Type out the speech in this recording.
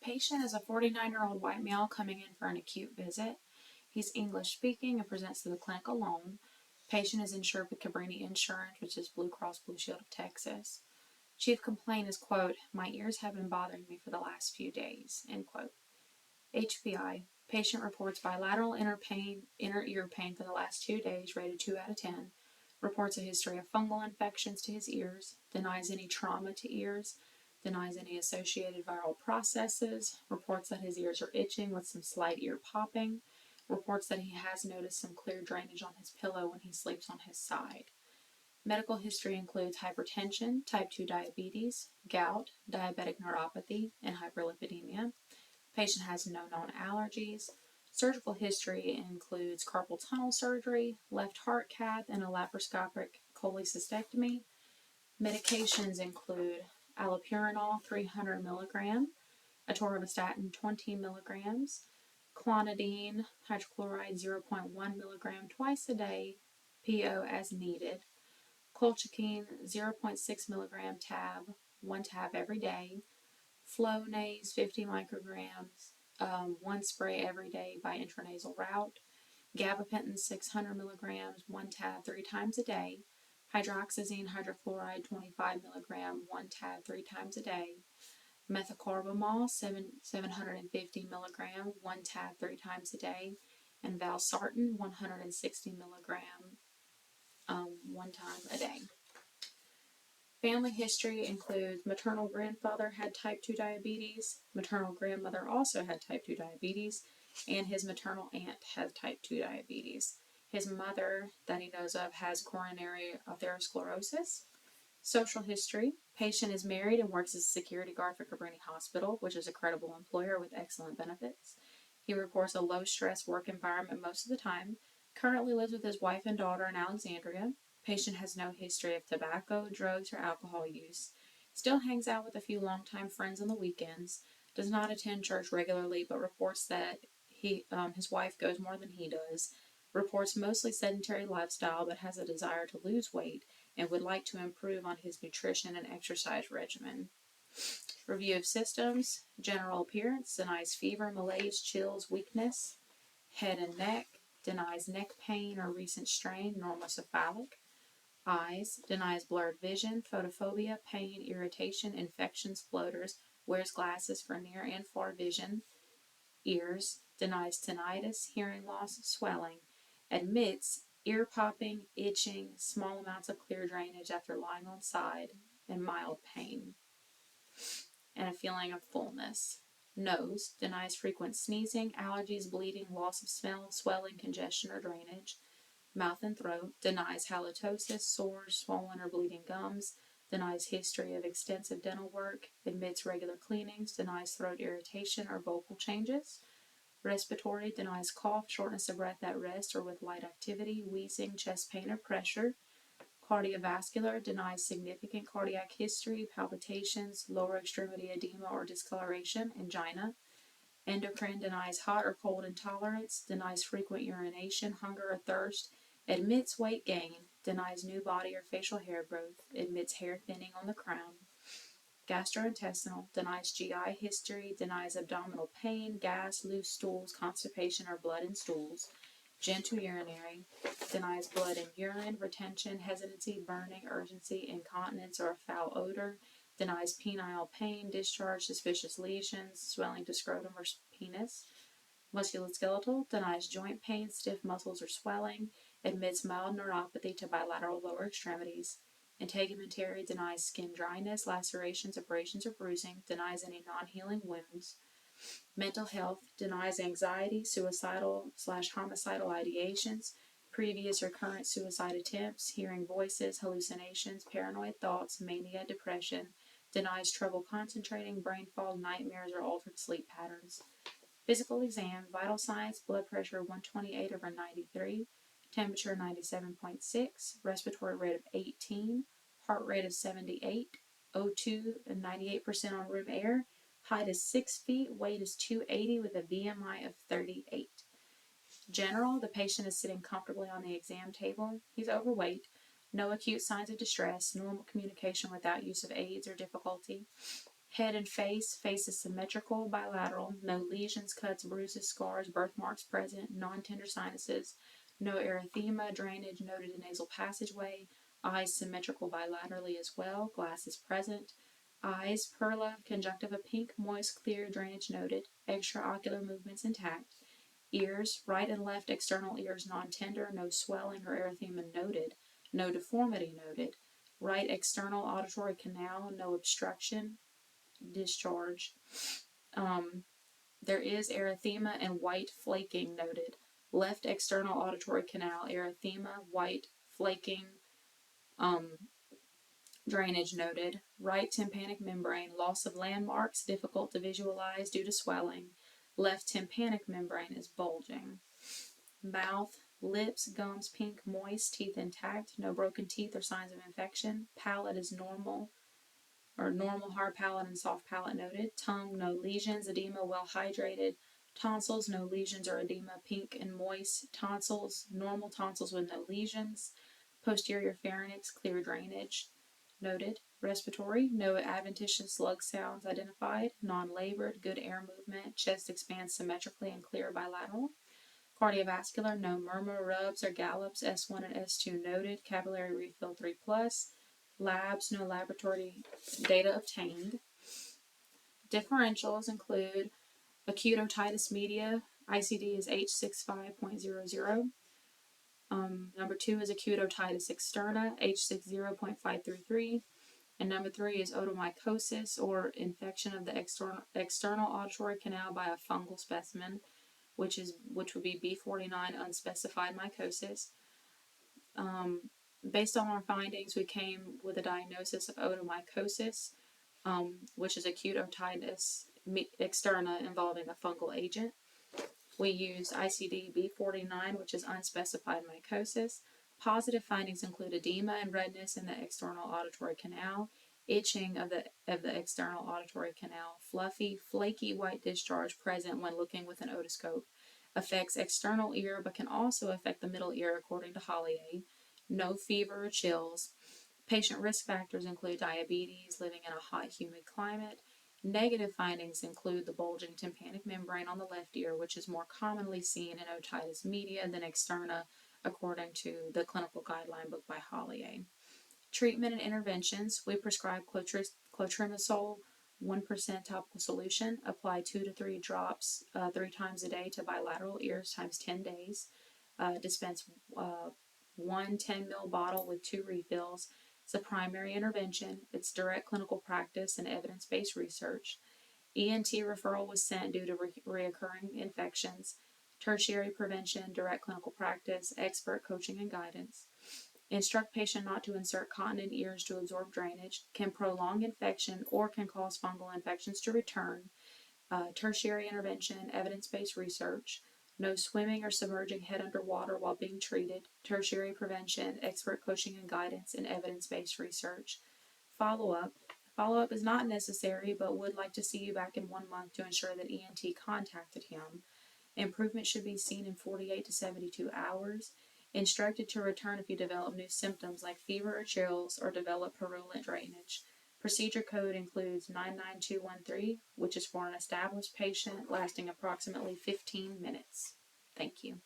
Patient is a 49-year-old white male coming in for an acute visit. He's English speaking and presents to the clinic alone. Patient is insured with Cabrini Insurance, which is Blue Cross Blue Shield of Texas. Chief complaint is, quote, "My ears have been bothering me for the last few days," end quote. HPI. Patient reports bilateral inner ear pain for the last 2 days, rated 2 out of 10. Reports a history of fungal infections to his ears. Denies any trauma to ears. Denies any associated viral processes. Reports that his ears are itching with some slight ear popping. Reports that he has noticed some clear drainage on his pillow when he sleeps on his side. Medical history includes hypertension, type 2 diabetes, gout, diabetic neuropathy, and hyperlipidemia. Patient has no known allergies. Surgical history includes carpal tunnel surgery, left heart cath, and a laparoscopic cholecystectomy. Medications include allopurinol 300 milligram, atorvastatin 20 milligrams, clonidine hydrochloride 0.1 milligram twice a day, PO as needed, colchicine 0.6 milligram tab, 1 tab every day, Flonase 50 micrograms, 1 spray every day by intranasal route, gabapentin 600 milligrams, 1 tab 3 times a day, hydroxyzine hydrochloride 25 milligram, 1 tab 3 times a day, methocarbamol 750 milligram, 1 tab 3 times a day, and valsartan 160 milligram, 1 time a day. Family history includes maternal grandfather had type 2 diabetes, maternal grandmother also had type 2 diabetes, and his maternal aunt has type 2 diabetes. His mother, that he knows of, has coronary atherosclerosis. Social history. Patient is married and works as a security guard for Cabrini Hospital, which is a credible employer with excellent benefits. He reports a low-stress work environment most of the time. Currently lives with his wife and daughter in Alexandria. Patient has no history of tobacco, drugs, or alcohol use. Still hangs out with a few longtime friends on the weekends. Does not attend church regularly, but reports that his wife goes more than he does. Reports mostly sedentary lifestyle, but has a desire to lose weight and would like to improve on his nutrition and exercise regimen. Review of systems. General appearance. Denies fever, malaise, chills, weakness. Head and neck. Denies neck pain or recent strain, normocephalic. Eyes. Denies blurred vision, photophobia, pain, irritation, infections, floaters. Wears glasses for near and far vision. Ears. Denies tinnitus, hearing loss, swelling. Admits ear popping, itching, small amounts of clear drainage after lying on side, and mild pain, and a feeling of fullness. Nose. Denies frequent sneezing, allergies, bleeding, loss of smell, swelling, congestion, or drainage. Mouth and throat. Denies halitosis, sores, swollen or bleeding gums. Denies history of extensive dental work. Admits regular cleanings. Denies throat irritation or vocal changes. Respiratory. Denies cough, shortness of breath at rest or with light activity, wheezing, chest pain or pressure. Cardiovascular. Denies significant cardiac history, palpitations, lower extremity edema or discoloration, angina. Endocrine. Denies hot or cold intolerance. Denies frequent urination, hunger or thirst. Admits weight gain. Denies new body or facial hair growth. Admits hair thinning on the crown. Gastrointestinal. Denies GI history. Denies abdominal pain, gas, loose stools, constipation, or blood in stools. Genitourinary. Denies blood in urine, retention, hesitancy, burning, urgency, incontinence, or a foul odor. Denies penile pain, discharge, suspicious lesions, swelling to scrotum or penis. Musculoskeletal. Denies joint pain, stiff muscles, or swelling. Admits mild neuropathy to bilateral lower extremities. Integumentary. Denies skin dryness, lacerations, abrasions, or bruising. Denies any non-healing wounds. Mental health. Denies anxiety, suicidal/homicidal ideations, previous or current suicide attempts, hearing voices, hallucinations, paranoid thoughts, mania, depression. Denies trouble concentrating, brain fog, nightmares, or altered sleep patterns. Physical exam. Vital signs. Blood pressure 128/93. Temperature 97.6. Respiratory rate of 18. Heart rate of 78. O2 and 98% on room air. Height is 6 feet. Weight is 280 with a BMI of 38. General. The patient is sitting comfortably on the exam table. He's overweight. No acute signs of distress. Normal communication without use of aids or difficulty. Head and face. Face is symmetrical, bilateral. No lesions, cuts, bruises, scars, birthmarks present. Non-tender sinuses. No erythema, drainage noted in nasal passageway. Eyes symmetrical bilaterally as well. Glasses present. Eyes, perla, conjunctiva pink, moist, clear, drainage noted. Extraocular movements intact. Ears, right and left external ears non-tender, no swelling or erythema noted. No deformity noted. Right external auditory canal, no obstruction, discharge. There is erythema and white flaking noted. Left external auditory canal, erythema, white flaking, drainage noted. Right tympanic membrane, loss of landmarks, difficult to visualize due to swelling. Left tympanic membrane is bulging. Mouth, lips, gums pink, moist, teeth intact, no broken teeth or signs of infection. Palate is normal, or normal hard palate and soft palate noted. Tongue, no lesions, edema well hydrated. Tonsils, no lesions or edema, pink and moist. Tonsils, normal tonsils with no lesions. Posterior pharynx, clear drainage noted. Respiratory, no adventitious lung sounds identified. Non-labored, good air movement. Chest expands symmetrically and clear bilateral. Cardiovascular, no murmur, rubs, or gallops. S1 and S2 noted. Capillary refill 3+. Labs, no laboratory data obtained. Differentials include acute otitis media. ICD is H65.00. Number 2 is acute otitis externa, H60.533. And number 3 is otomycosis, or infection of the external auditory canal by a fungal specimen, which would be B49 unspecified mycosis. Based on our findings, we came with a diagnosis of otomycosis, which is acute otitis externa involving a fungal agent. We used ICD B49, which is unspecified mycosis. Positive findings include edema and redness in the external auditory canal, itching of the external auditory canal, fluffy, flaky white discharge present when looking with an otoscope. Affects external ear but can also affect the middle ear according to Hollier. No fever or chills. Patient risk factors include diabetes, living in a hot, humid climate. Negative findings include the bulging tympanic membrane on the left ear, which is more commonly seen in otitis media than externa, according to the clinical guideline book by Hollier. Treatment and interventions. We prescribe clotrimazole 1% topical solution. Apply 2 to 3 drops 3 times a day to bilateral ears times 10 days. Dispense 1 10 ml bottle with 2 refills. It's a primary intervention. It's direct clinical practice and evidence-based research. ENT referral was sent due to reoccurring infections. Tertiary prevention, direct clinical practice, expert coaching and guidance. Instruct patient not to insert cotton in ears to absorb drainage. Can prolong infection or can cause fungal infections to return. Tertiary intervention, evidence-based research. No swimming or submerging head underwater while being treated. Tertiary prevention, expert coaching and guidance, and evidence-based research. Follow-up. Follow-up is not necessary, but would like to see you back in 1 month to ensure that ENT contacted him. Improvement should be seen in 48 to 72 hours. Instructed to return if you develop new symptoms like fever or chills or develop purulent drainage. Procedure code includes 99213, which is for an established patient lasting approximately 15 minutes. Thank you.